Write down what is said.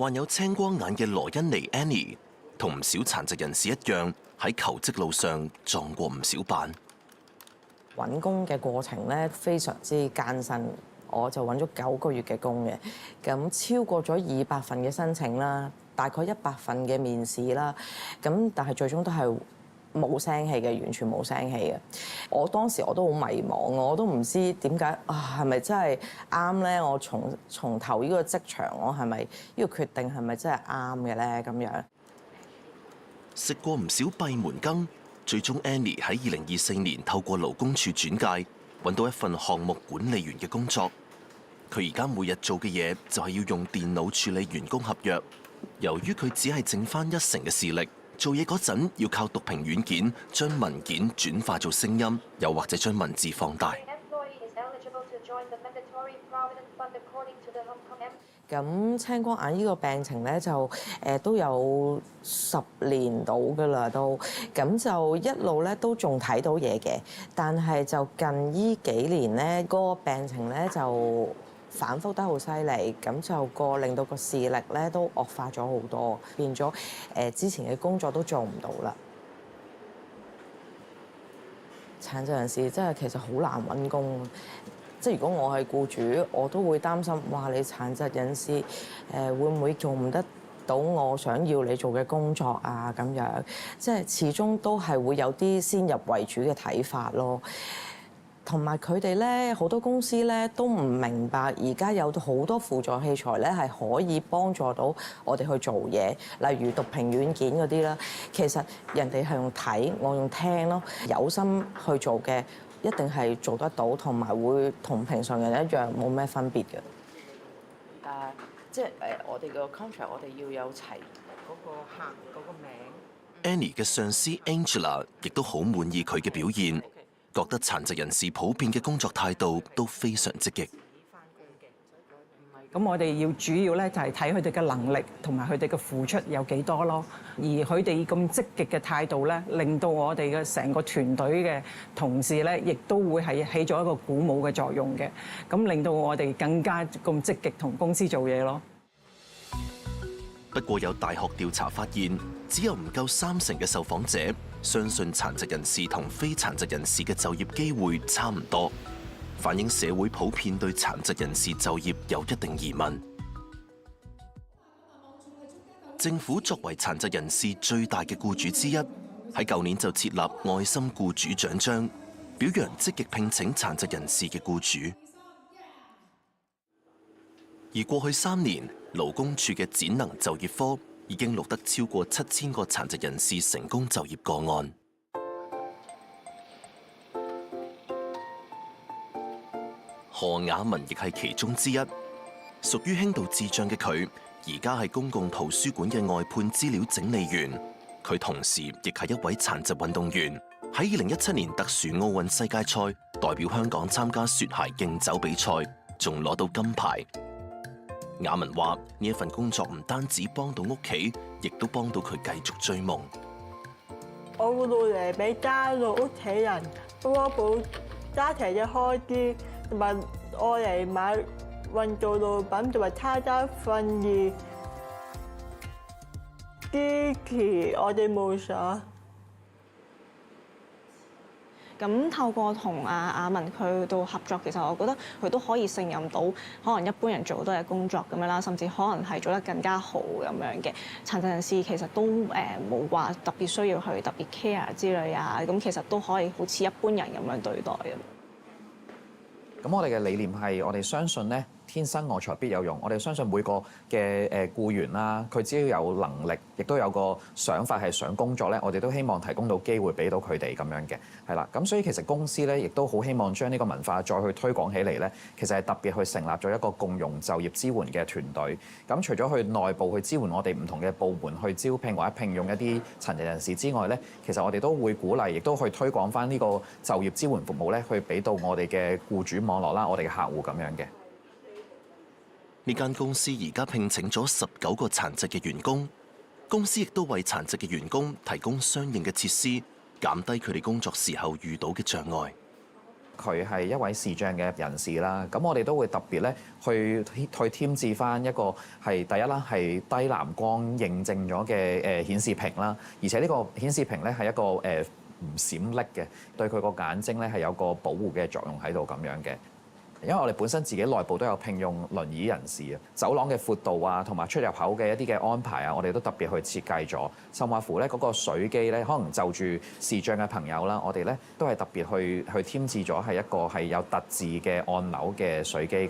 患有青光眼嘅羅恩妮 Annie 同唔少殘疾人士一樣，喺求職路上撞過唔少板。揾工嘅過程咧非常之艱辛，我就揾咗9個月嘅工嘅，咁超過咗200份嘅申請啦，大概100份嘅面試啦，咁但係最終都係冇聲氣嘅，完全冇聲氣嘅。我當時我都好迷茫，我都唔知點解啊，係咪真係啱咧？我從頭呢個職場，我係咪呢個決定係咪真係啱嘅咧？咁樣食過唔少閉門羹，最終 Annie 喺2024年透過勞工處轉介，揾到一份項目管理員嘅工作。佢而家每日做嘅嘢就係要用電腦處理員工合約。由於佢只係剩翻1成嘅視力，做嘢嗰陣要靠讀屏軟件將文件轉化做聲音，又或者將文字放大。咁青光眼呢個病情咧就都有10年到㗎啦，都咁就一路咧都仲睇到嘢嘅，但係就近呢幾年咧嗰個病情咧就反覆得好犀利，咁就令到個視力咧都惡化咗好多，變咗之前嘅工作都做唔到啦。殘疾人士真係其實好難揾工。即係如果我係僱主，我都會擔心，哇！你殘疾人士會唔會做唔得到我想要你做嘅工作啊？咁樣即係始終都係會有啲先入為主嘅睇法咯。同埋佢哋咧，好多公司咧都唔明白，而家有好多輔助器材咧係可以幫助到我哋去做嘢，例如讀屏軟件嗰啲啦。其實人哋係用睇，我用聽咯。有心去做嘅，一定係做得到，同埋會同平常人一樣，冇咩分別嘅。即係我哋個 contract，我哋要有齊嗰個客嗰個名。Annie 嘅上司 Angela 亦都好滿意佢嘅表現，覺得殘疾人士普遍嘅工作態度都非常積極。咁我哋要主要咧就係睇佢哋嘅能力同埋佢哋嘅付出有幾多咯，而佢哋咁積極嘅態度咧，令到我哋嘅成個團隊嘅同事咧，亦都會係起咗一個鼓舞嘅作用嘅，咁令到我哋更加咁積極同公司做嘢咯。不過有大學調查發現，只有唔夠3成嘅受訪者相信殘疾人士同非殘疾人士嘅就業機會差唔多。反映社會普遍對殘疾人士就業有一定疑問。政府作為殘疾人士最大嘅僱主之一，喺舊年就設立愛心僱主獎章，表揚積極聘請殘疾人士嘅僱主。而過去3年，勞工處嘅展能就業科已經錄得超過7000個殘疾人士成功就業個案。何雅文亦係其中之一，屬於輕度智障嘅佢，而家係公共圖書館嘅外判資料整理員。佢同時亦係一位殘疾運動員，喺2017年特殊奧運世界賽代表香港參加雪鞋競走比賽，仲攞到金牌。雅文話：呢一份工作唔單止幫到屋企，亦都幫到佢繼續追夢。我會努力俾家到屋企人，幫我補家庭嘅開支，同埋我嚟買運動用品，同埋參加訓練，支持我哋夢想。咁透過同雅文佢到合作，其實我覺得佢都可以勝任到可能一般人做到嘅工作咁樣啦，甚至可能係做得更加好咁樣嘅。殘疾人士其實都冇話特別需要去特別 care 之類啊，咁其實都可以好似一般人咁樣對待嘅。咁我哋嘅理念係，我哋相信咧，天生我材必有用。我哋相信每個嘅僱員啦，佢只要有能力，亦都有個想法係想工作咧，我哋都希望提供到機會俾到佢哋咁樣嘅，係啦。咁所以其實公司咧，亦都好希望將呢個文化再去推廣起嚟咧。其實係特別去成立咗一個共融就業支援嘅團隊。咁除咗去內部去支援我哋唔同嘅部門去招聘或者聘用一啲殘疾人士之外咧，其實我哋都會鼓勵，亦都去推廣翻呢個就業支援服務咧，去俾到我哋嘅僱主網絡啦，我哋嘅客戶咁樣嘅。呢間公司而家聘請咗19個殘疾嘅員工，公司亦都為殘疾嘅員工提供相應嘅設施，減低佢哋工作時候遇到嘅障礙。佢係一位視障嘅人士啦，咁我哋都會特別咧去添置翻一個係第一啦，係低藍光認證咗嘅顯示屏啦，而且呢個顯示屏咧係一個唔閃爍嘅，對佢個眼睛咧係有個保護嘅作用喺度咁樣嘅。因為我哋本身自己內部都有聘用輪椅人士啊，走廊嘅闊度啊，同埋出入口嘅一啲嘅安排啊，我哋都特別去設計咗。甚至乎咧嗰個水機咧，可能就住視障嘅朋友啦，我哋咧都係特別去添置咗係一個係有特製嘅按鈕嘅水機。